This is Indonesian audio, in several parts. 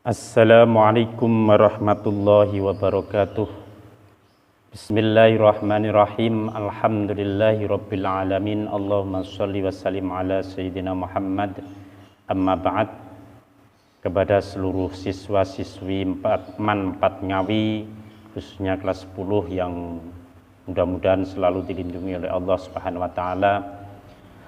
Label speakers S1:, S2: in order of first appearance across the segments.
S1: Assalamualaikum warahmatullahi wabarakatuh. Bismillahirrahmanirrahim. Alhamdulillahi rabbil alamin. Allahumma sholli wa sallim ala sayyidina Muhammad. Amma ba'd. Kepada seluruh siswa-siswi MAN 4 Ngawi, khususnya kelas 10 yang mudah-mudahan selalu dilindungi oleh Allah Subhanahu wa taala.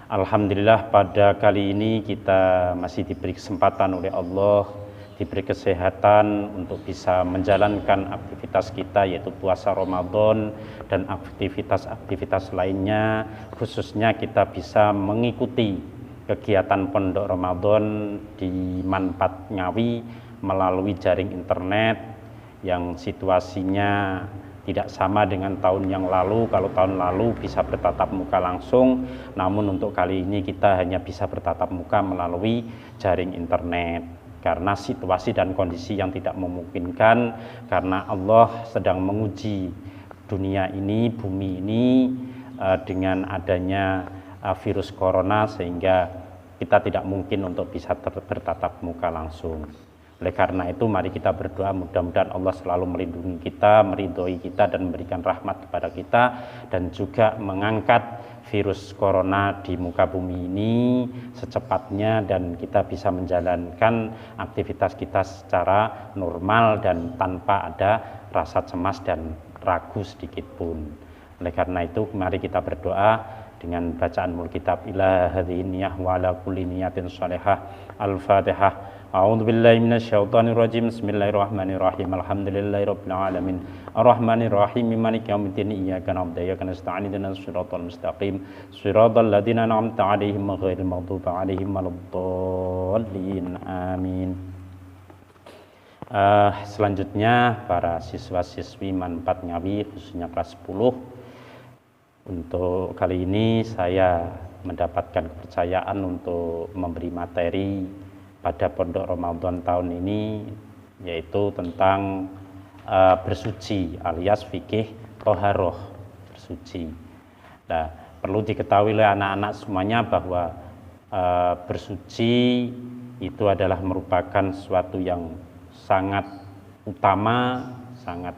S1: Alhamdulillah pada kali ini kita masih diberi kesempatan oleh Allah, diberi kesehatan untuk bisa menjalankan aktivitas kita, yaitu puasa Ramadan dan aktivitas-aktivitas lainnya. Khususnya kita bisa mengikuti kegiatan Pondok Ramadan di MAN 4 Ngawi melalui jaring internet yang situasinya tidak sama dengan tahun yang lalu. Kalau tahun lalu bisa bertatap muka langsung, namun untuk kali ini kita hanya bisa bertatap muka melalui jaring internet karena situasi dan kondisi yang tidak memungkinkan, karena Allah sedang menguji dunia ini, bumi ini dengan adanya virus corona, sehingga kita tidak mungkin untuk bisa bertatap muka langsung. Oleh karena itu mari kita berdoa, mudah-mudahan Allah selalu melindungi kita, meridhoi kita dan memberikan rahmat kepada kita, dan juga mengangkat virus corona di muka bumi ini secepatnya, dan kita bisa menjalankan aktivitas kita secara normal dan tanpa ada rasa cemas dan ragu sedikit pun. Oleh karena itu mari kita berdoa dengan bacaan mul kitab ila hadhihi niyah wa ala kulli niyatin shalihah. Al-Fatihah. A'udzubillahi minasyaitonirrajim. Bismillahirrahmanirrahim. Alhamdulillahirabbil alamin. Arrahmanirrahim. Maliki yaumiddin. Iyyaka na'budu wa iyyaka nasta'in. Ihdinas siratal mustaqim. Shiratal ladzina an'amta 'alaihim ghairil maghdubi 'alaihim waladdallin. Amin. Selanjutnya para siswa-siswi MAN 4 Ngawi, khususnya kelas 10. Untuk kali ini saya mendapatkan kepercayaan untuk memberi materi pada Pondok Ramadan tahun ini, yaitu tentang bersuci alias fikih toharoh, bersuci. Nah, perlu diketahui oleh anak-anak semuanya bahwa bersuci itu adalah merupakan sesuatu yang sangat utama, sangat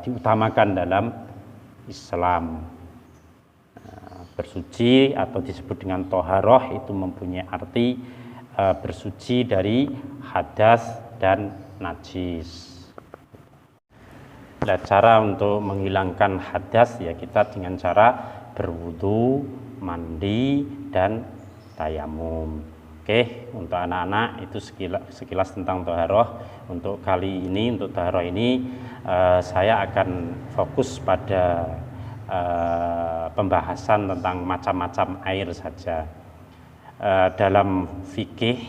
S1: diutamakan dalam Islam. Bersuci atau disebut dengan toharoh itu mempunyai arti bersuci dari hadas dan najis. Nah, cara untuk menghilangkan hadas ya kita dengan cara berwudu, mandi, dan tayamum. Oke, untuk anak-anak itu sekilas tentang toharoh. Untuk kali ini, untuk toharoh ini saya akan fokus pada pembahasan tentang macam-macam air saja. Dalam fikih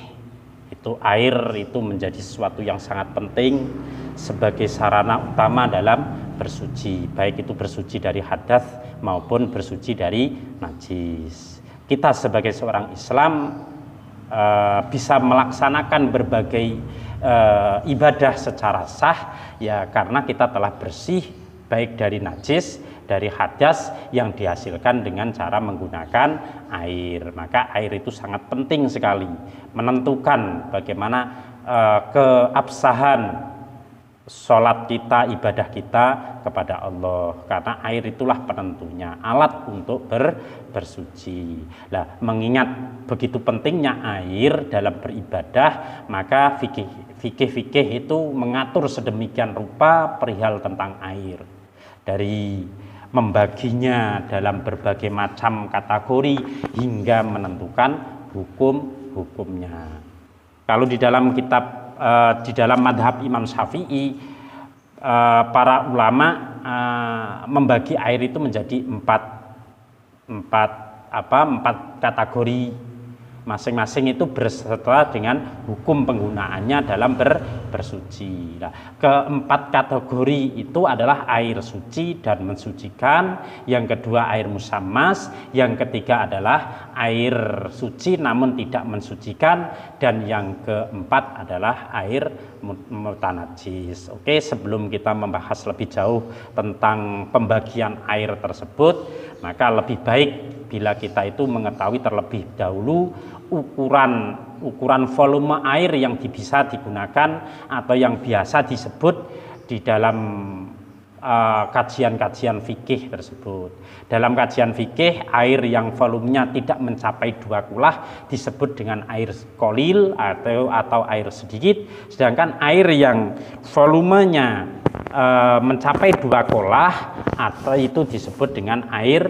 S1: itu air itu menjadi sesuatu yang sangat penting sebagai sarana utama dalam bersuci, baik itu bersuci dari hadas maupun bersuci dari najis. Kita sebagai seorang Islam bisa melaksanakan berbagai ibadah secara sah ya karena kita telah bersih baik dari najis, dari hadas yang dihasilkan dengan cara menggunakan air. Maka air itu sangat penting sekali menentukan bagaimana keabsahan sholat kita, ibadah kita kepada Allah, karena air itulah penentunya, alat untuk bersuci. Nah, mengingat begitu pentingnya air dalam beribadah, maka fikih itu mengatur sedemikian rupa perihal tentang air, dari membaginya dalam berbagai macam kategori hingga menentukan hukum-hukumnya. Kalau di dalam kitab di dalam madhab Imam Syafi'i, para ulama membagi air itu menjadi empat kategori. Masing-masing itu berserta dengan hukum penggunaannya dalam bersuci. Nah, keempat kategori itu adalah air suci dan mensucikan, yang kedua air musammas, yang ketiga adalah air suci namun tidak mensucikan, dan yang keempat adalah air mutanajis. Oke, sebelum kita membahas lebih jauh tentang pembagian air tersebut, maka lebih baik bila kita itu mengetahui terlebih dahulu ukuran volume air yang bisa digunakan atau yang biasa disebut di dalam kajian-kajian fikih tersebut. Dalam kajian fikih, air yang volumenya tidak mencapai 2 kulah disebut dengan air qalil atau air sedikit, sedangkan air yang volumenya mencapai 2 kulah atau itu disebut dengan air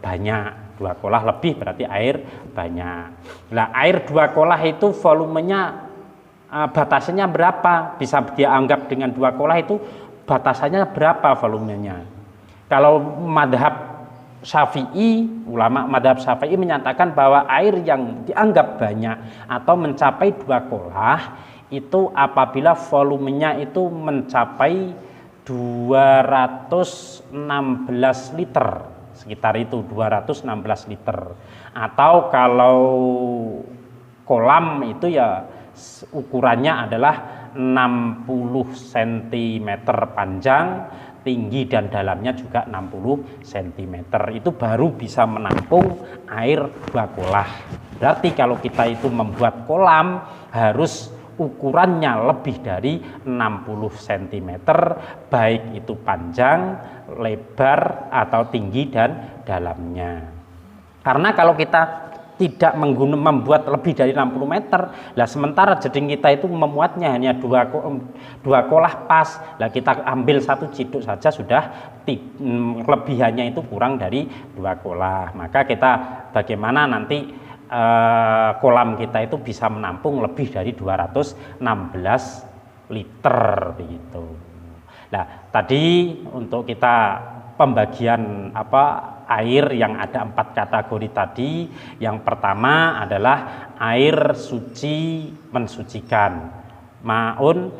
S1: banyak. 2 kulah lebih berarti air banyak. Nah, air 2 kulah itu volumenya batasannya berapa? Bisa dianggap dengan 2 kulah itu batasannya berapa volumenya? Kalau madhab Syafi'i, ulama madhab Syafi'i menyatakan bahwa air yang dianggap banyak atau mencapai 2 kulah itu apabila volumenya itu mencapai 216 liter, sekitar itu 216 liter. Atau kalau kolam itu ya ukurannya adalah 60 cm panjang, tinggi dan dalamnya juga 60 cm. Itu baru bisa menampung air 2 kulah. Berarti kalau kita itu membuat kolam harus ukurannya lebih dari 60 cm, baik itu panjang, lebar atau tinggi dan dalamnya. Karena kalau kita tidak membuat lebih dari 60 meter, lah sementara jeding kita itu memuatnya hanya 2 kolah pas, lah kita ambil 1 ciduk saja sudah lebihannya itu kurang dari 2 kolah. Maka kita bagaimana nanti kolam kita itu bisa menampung lebih dari 216 liter begitu. Nah, tadi untuk kita pembagian air yang ada 4 kategori tadi. Yang pertama adalah air suci mensucikan, maun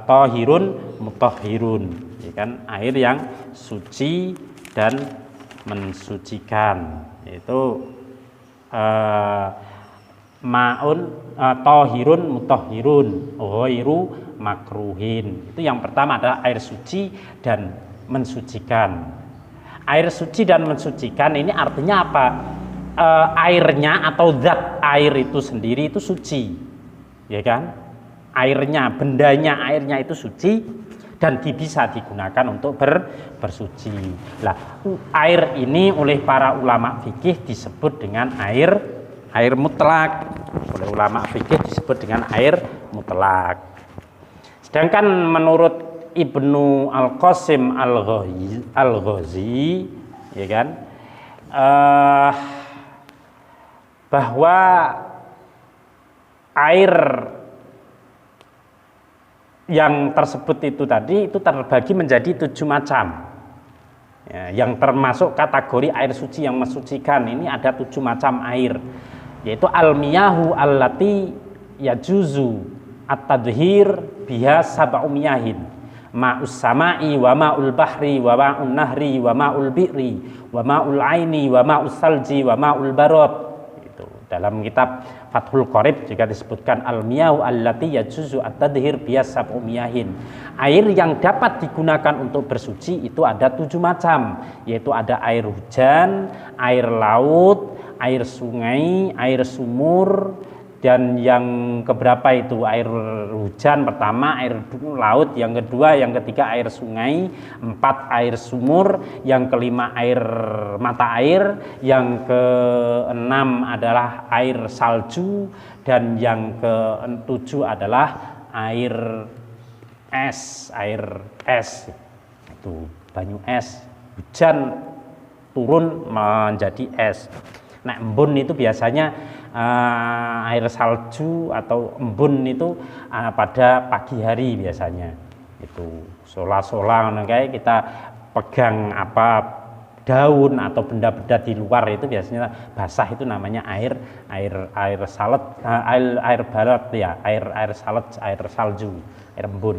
S1: tohirun mutahhirun, ya kan? Air yang suci dan mensucikan, yaitu maun tohirun mutahhirun ghairu makruhin. Itu yang pertama adalah air suci dan mensucikan. Air suci dan mensucikan ini artinya apa? Airnya atau zat air itu sendiri itu suci, ya kan? Airnya, bendanya airnya itu suci dan bisa digunakan untuk bersuci. Lah, air ini oleh para ulama fikih disebut dengan air mutlak. Oleh ulama fikih disebut dengan air mutlak. Sedangkan menurut Ibnu Al-Qasim Al-Ghazi, ya kan, bahwa air yang tersebut itu tadi itu terbagi menjadi 7 macam. Ya, yang termasuk kategori air suci yang mensucikan ini ada 7 macam air, yaitu al-miyahu allati yajuzu at-tadhhir biha sab'u miyahin. Ma'us sama'i wa ma'ul bahri wa ma'un nahri wa ma'ul bi'ri wa ma'ul aini wa ma'us salji wa ma'ul barad. Itu dalam kitab Fathul Qorib juga disebutkan al-miyahu allati yajuzu at-tadhhir biha sab'u miyahin. Air yang dapat digunakan untuk bersuci itu ada 7 macam, yaitu ada air hujan, air laut, air sungai, air sumur. Dan yang keberapa itu? Air hujan pertama, air laut yang kedua, yang ketiga air sungai, 4 air sumur, yang kelima air mata air, yang keenam adalah air salju, dan yang ketujuh adalah air es, itu banyu es, hujan turun menjadi es. Nah, embun itu biasanya air salju atau embun itu pada pagi hari biasanya. Itu sola-sola kayak kita pegang daun atau benda-benda di luar itu biasanya basah, itu namanya air salet, air barat ya, air salet, air salju, air embun.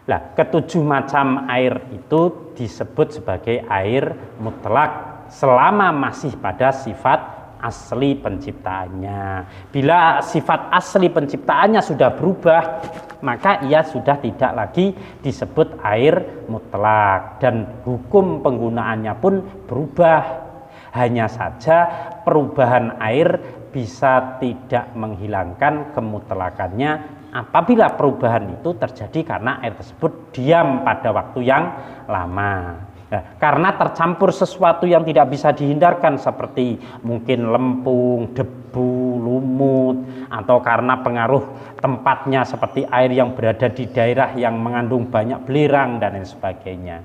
S1: Nah, 7 macam air itu disebut sebagai air mutlak selama masih pada sifat asli penciptaannya. Bila sifat asli penciptaannya sudah berubah, maka ia sudah tidak lagi disebut air mutlak dan hukum penggunaannya pun berubah. Hanya saja perubahan air bisa tidak menghilangkan kemutlakannya apabila perubahan itu terjadi karena air tersebut diam pada waktu yang lama. Nah, karena tercampur sesuatu yang tidak bisa dihindarkan seperti mungkin lempung, debu, lumut, atau karena pengaruh tempatnya seperti air yang berada di daerah yang mengandung banyak belerang dan lain sebagainya.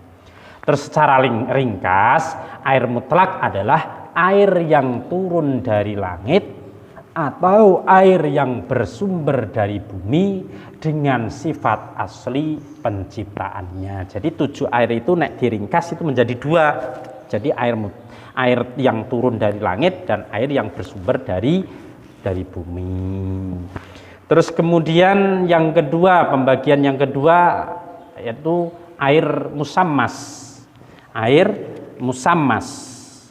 S1: Terus secara ringkas, air mutlak adalah air yang turun dari langit atau air yang bersumber dari bumi dengan sifat asli penciptaannya. Jadi 7 air itu nek diringkas itu menjadi 2. Jadi air yang turun dari langit dan air yang bersumber dari bumi. Terus kemudian yang kedua, pembagian yang kedua yaitu air musammas. Air musammas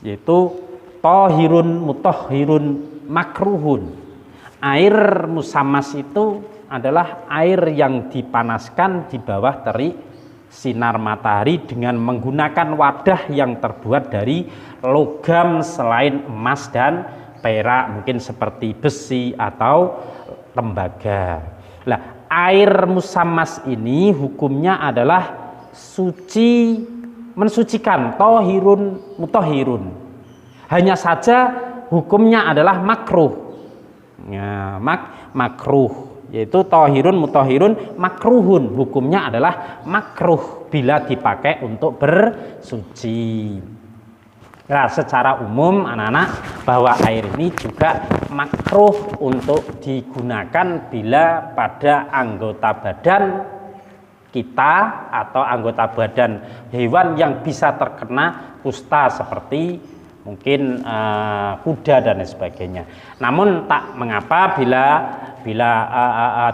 S1: yaitu tohirun, mutahhirun, makruhun. Air musammas itu adalah air yang dipanaskan di bawah terik sinar matahari dengan menggunakan wadah yang terbuat dari logam selain emas dan perak, mungkin seperti besi atau tembaga. Nah, air musammas ini hukumnya adalah suci, mensucikan, tohirun, mutahhirun. Hanya saja hukumnya adalah makruh. Ya, makruh yaitu tohirun, mutahhirun, makruhun. Hukumnya adalah makruh bila dipakai untuk bersuci. Nah, secara umum anak-anak bahwa air ini juga makruh untuk digunakan bila pada anggota badan kita atau anggota badan hewan yang bisa terkena kusta seperti mungkin kuda dan lain sebagainya. Namun tak mengapa bila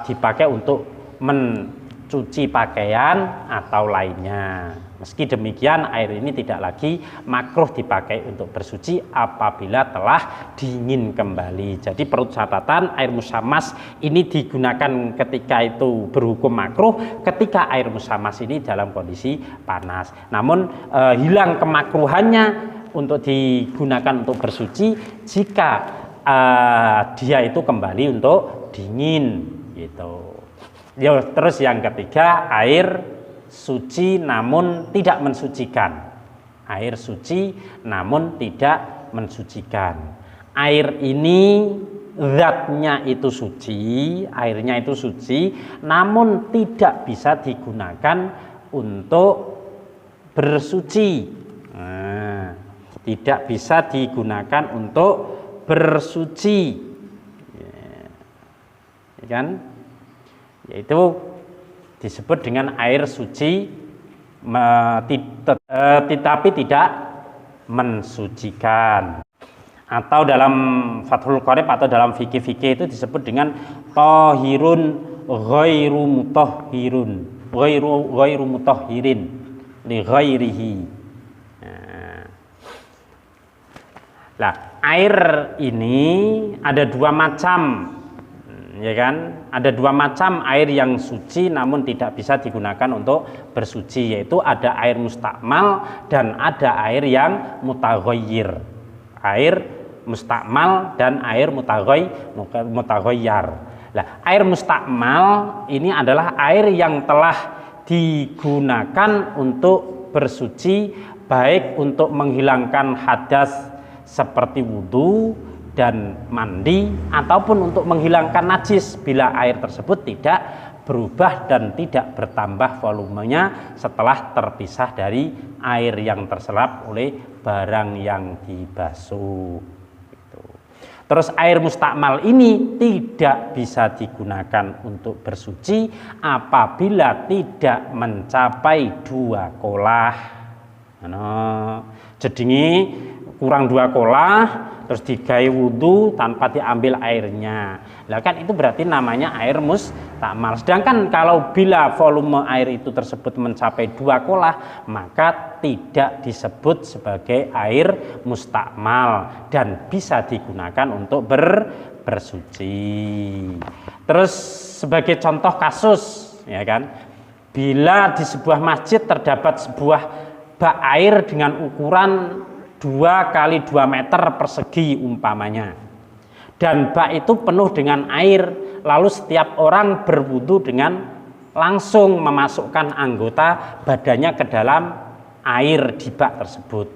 S1: dipakai untuk mencuci pakaian atau lainnya. Meski demikian air ini tidak lagi makruh dipakai untuk bersuci apabila telah dingin kembali. Jadi perlu catatan, air musammas ini digunakan ketika itu berhukum makruh ketika air musammas ini dalam kondisi panas. Namun hilang kemakruhannya untuk digunakan untuk bersuci jika dia itu kembali untuk dingin gitu. Terus yang ketiga, air suci namun tidak mensucikan. Air suci namun tidak mensucikan. Air ini zatnya itu suci, airnya itu suci, namun tidak bisa digunakan untuk bersuci. Nah, tidak bisa digunakan untuk bersuci, ya kan? Yaitu disebut dengan air suci tetapi tidak mensucikan. Atau dalam Fathul Qorib atau dalam fikih-fikih itu disebut dengan tahirun ghairu mutahhirun, ghairu mutahhirin li ghairihi. Nah, air ini ada 2 macam, ya kan? Ada 2 macam air yang suci namun tidak bisa digunakan untuk bersuci, yaitu ada air mustakmal dan ada air yang mutaghayyir. Air mustakmal dan air mutaghayyar. Nah, air mustakmal ini adalah air yang telah digunakan untuk bersuci, baik untuk menghilangkan hadas seperti wudhu dan mandi ataupun untuk menghilangkan najis bila air tersebut tidak berubah dan tidak bertambah volumenya setelah terpisah dari air yang terserap oleh barang yang dibasuh. Terus air mustakmal ini tidak bisa digunakan untuk bersuci apabila tidak mencapai 2 kolah. Jedingi kurang 2 kolah terus digawe wudhu tanpa diambil airnya. Lah kan itu berarti namanya air mustakmal. Sedangkan kalau bila volume air itu tersebut mencapai 2 kolah, maka tidak disebut sebagai air mustakmal dan bisa digunakan untuk bersuci. Terus sebagai contoh kasus, ya kan, bila di sebuah masjid terdapat sebuah bak air dengan ukuran 2 kali 2 meter persegi umpamanya, dan bak itu penuh dengan air, lalu setiap orang berwudu dengan langsung memasukkan anggota badannya ke dalam air di bak tersebut,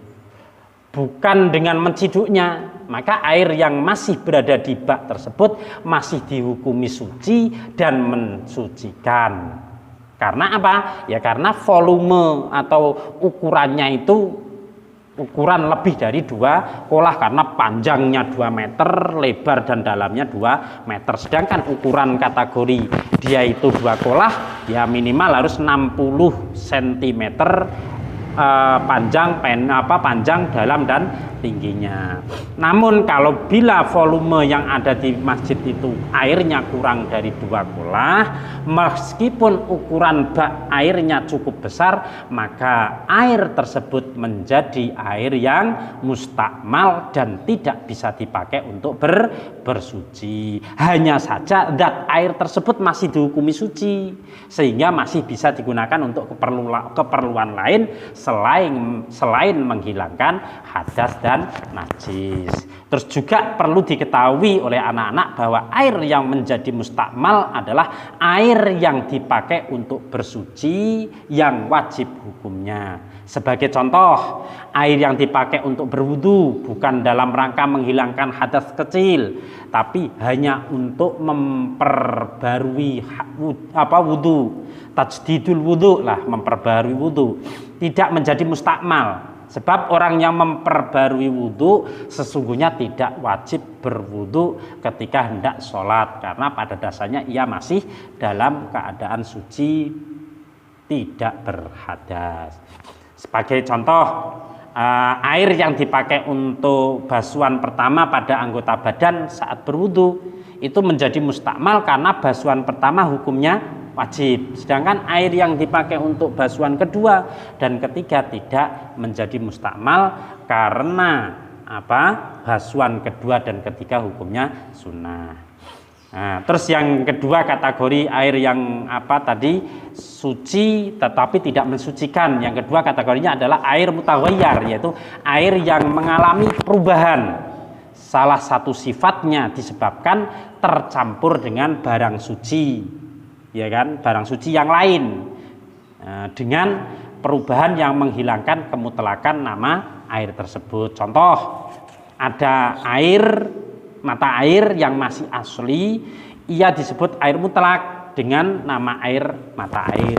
S1: bukan dengan menciduknya, maka air yang masih berada di bak tersebut masih dihukumi suci dan mensucikan. Karena apa? Ya karena volume atau ukurannya itu ukuran lebih dari 2 kolah, karena panjangnya 2 meter, lebar dan dalamnya 2 meter. Sedangkan ukuran kategori dia itu 2 kolah, ya minimal harus 60 cm panjang, dalam dan tingginya. Namun kalau bila volume yang ada di masjid itu airnya kurang dari 2 kolah, meskipun ukuran bak airnya cukup besar, maka air tersebut menjadi air yang mustakmal dan tidak bisa dipakai untuk bersuci. Hanya saja zat air tersebut masih dihukumi suci, sehingga masih bisa digunakan untuk keperluan lain selain menghilangkan hadas dan najis. Terus juga perlu diketahui oleh anak-anak bahwa air yang menjadi mustakmal adalah air yang dipakai untuk bersuci yang wajib hukumnya. Sebagai contoh, air yang dipakai untuk berwudu bukan dalam rangka menghilangkan hadas kecil, tapi hanya untuk memperbarui wudu, tajdidul wudu lah, memperbarui wudu, tidak menjadi mustakmal. Sebab orang yang memperbarui wudu sesungguhnya tidak wajib berwudu ketika hendak sholat, karena pada dasarnya ia masih dalam keadaan suci, tidak berhadas. Sebagai contoh, air yang dipakai untuk basuhan pertama pada anggota badan saat berwudu itu menjadi mustakmal karena basuhan pertama hukumnya wajib, sedangkan air yang dipakai untuk basuhan kedua dan ketiga tidak menjadi mustakmal karena basuhan kedua dan ketiga hukumnya sunnah. Nah, terus yang kedua kategori air yang tadi suci tetapi tidak mensucikan. Yang kedua kategorinya adalah air mutaghayyir, yaitu air yang mengalami perubahan. Salah satu sifatnya disebabkan tercampur dengan barang suci, ya kan, barang suci yang lain, dengan perubahan yang menghilangkan kemutlakan nama air tersebut. Contoh, ada mata air yang masih asli, ia disebut air mutlak dengan nama air mata air.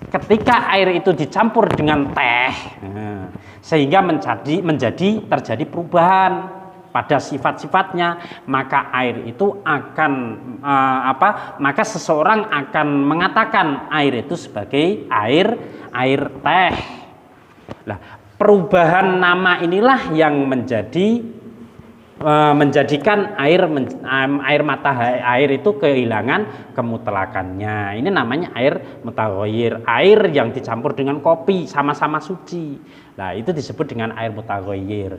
S1: Ketika air itu dicampur dengan teh, sehingga terjadi perubahan pada sifat-sifatnya, maka air itu akan maka seseorang akan mengatakan air itu sebagai air teh. Nah, perubahan nama inilah yang menjadikan air mata air itu kehilangan kemutlakannya. Ini namanya air mutaghayyir, air yang dicampur dengan kopi sama-sama suci. Nah, itu disebut dengan air mutaghayyir.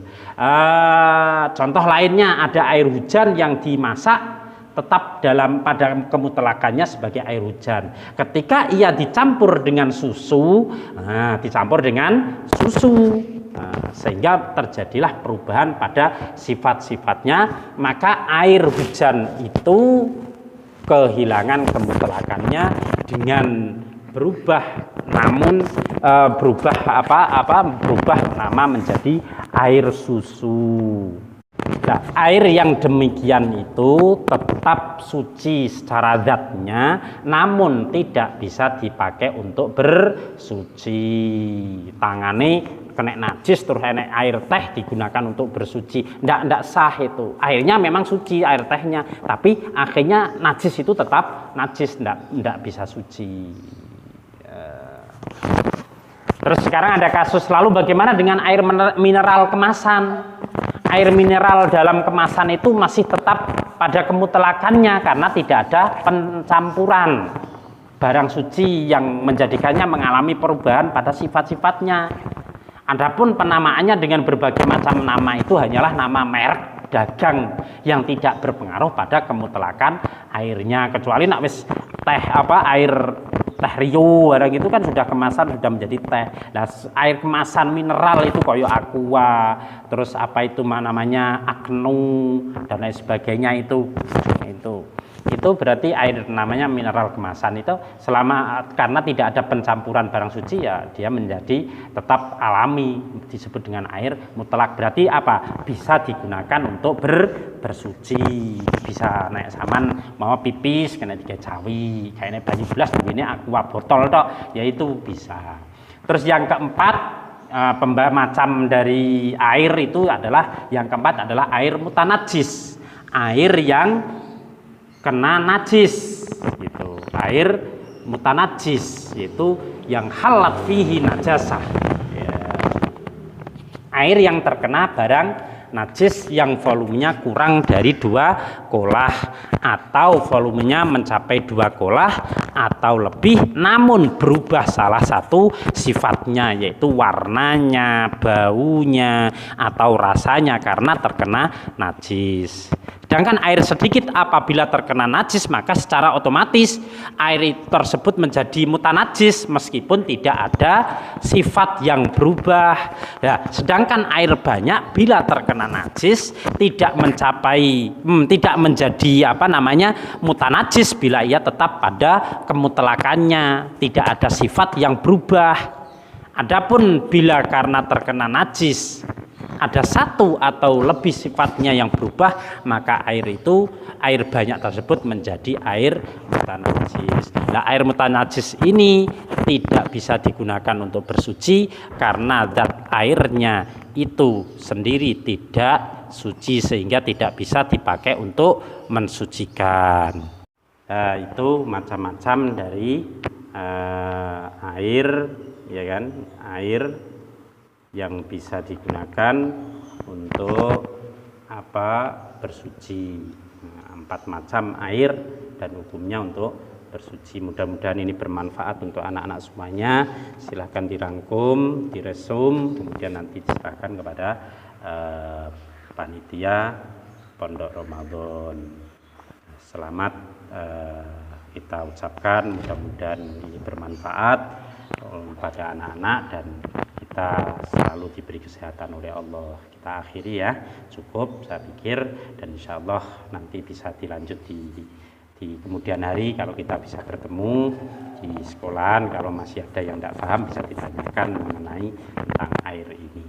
S1: Contoh lainnya ada air hujan yang dimasak tetap pada kemutlakannya sebagai air hujan. Ketika ia dicampur dengan susu, sehingga terjadilah perubahan pada sifat-sifatnya, maka air hujan itu kehilangan kemutlakannya dengan berubah nama menjadi air susu. Nah, air yang demikian itu tetap suci secara zatnya, namun tidak bisa dipakai untuk bersuci. Tangane kena najis terus enek air teh digunakan untuk bersuci, ndak sah itu. Airnya memang suci air tehnya, tapi akhirnya najis itu tetap najis, ndak bisa suci. Terus sekarang ada kasus, lalu bagaimana dengan air mineral kemasan? Air mineral dalam kemasan itu masih tetap pada kemutlakannya karena tidak ada pencampuran barang suci yang menjadikannya mengalami perubahan pada sifat-sifatnya. Adapun penamaannya dengan berbagai macam nama itu hanyalah nama merek dagang yang tidak berpengaruh pada kemutlakan airnya, kecuali nak wis air teh Rio, barang itu kan sudah kemasan sudah menjadi teh. Nah, air kemasan mineral itu koyo aqua, terus apa itu namanya Agnu dan lain sebagainya itu berarti air namanya mineral kemasan itu selama karena tidak ada pencampuran barang suci ya dia menjadi tetap alami, disebut dengan air mutlak. Berarti apa? Bisa digunakan untuk bersuci, bisa naik saman mau pipis kena tiga cawi kayaknya banyu belas begini aqua botol tok yaitu bisa. Terus yang keempat macam dari air itu adalah yang keempat adalah air mutanajis, air yang kena najis gitu. Air mutanajis yaitu yang halat fihi najasah ya. Air yang terkena barang najis yang volumenya kurang dari 2 kolah atau volumenya mencapai 2 kolah atau lebih namun berubah salah satu sifatnya yaitu warnanya, baunya atau rasanya karena terkena najis. Sedangkan air sedikit apabila terkena najis maka secara otomatis air tersebut menjadi mutanajis meskipun tidak ada sifat yang berubah. Ya, sedangkan air banyak bila terkena najis tidak menjadi mutanajis bila ia tetap pada kemutlakannya, tidak ada sifat yang berubah. Adapun bila karena terkena najis ada satu atau lebih sifatnya yang berubah maka air banyak tersebut menjadi air mutanajis. Nah, air mutanajis ini tidak bisa digunakan untuk bersuci karena zat airnya itu sendiri tidak suci sehingga tidak bisa dipakai untuk mensucikan. Nah, itu macam-macam dari air ya kan, air yang bisa digunakan untuk bersuci. 4 macam air dan hukumnya untuk bersuci. Mudah-mudahan ini bermanfaat untuk anak-anak semuanya. Silahkan dirangkum, diresum, kemudian nanti diserahkan kepada panitia Pondok Ramadan. Selamat kita ucapkan, mudah-mudahan ini bermanfaat pada anak-anak dan kita selalu diberi kesehatan oleh Allah. Kita akhiri ya, cukup saya pikir, dan insya Allah nanti bisa dilanjut di kemudian hari kalau kita bisa bertemu di sekolahan. Kalau masih ada yang tidak paham bisa ditanyakan mengenai tentang air ini.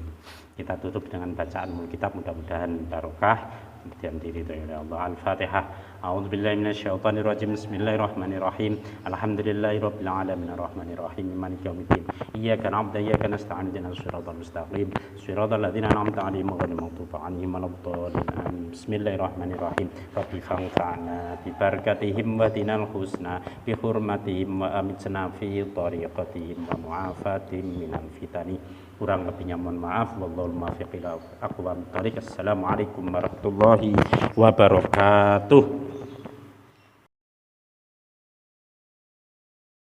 S1: Kita tutup dengan bacaan kitab, mudah-mudahan barokah kemudian diridhoi oleh Allah. Al-Fatihah. A'udzubillahi minasyaitonirrajim. Bismillahirrahmanirrahim. Alhamdulillahirabbil alamin arrahmanir rahim maliki yaumiddin. Iyyaka na'budu wa iyyaka nasta'in ihdinas siratal mustaqim. Siratal ladzina an'amta 'alaihim ghairil maghdubi 'alaihim waladdallin. Bismillahirrahmanirrahim. Rabbi fanfa'na bi barakatihim wa dinal husna bi hurmatihim wa amitna fi tariqatihim wa mu'afatihim minal fitani. Kurang lebihnya mohon maaf. Wallahul muwaffiq ila aqwamit thoriq. Assalamualaikum warahmatullahi wabarakatuh.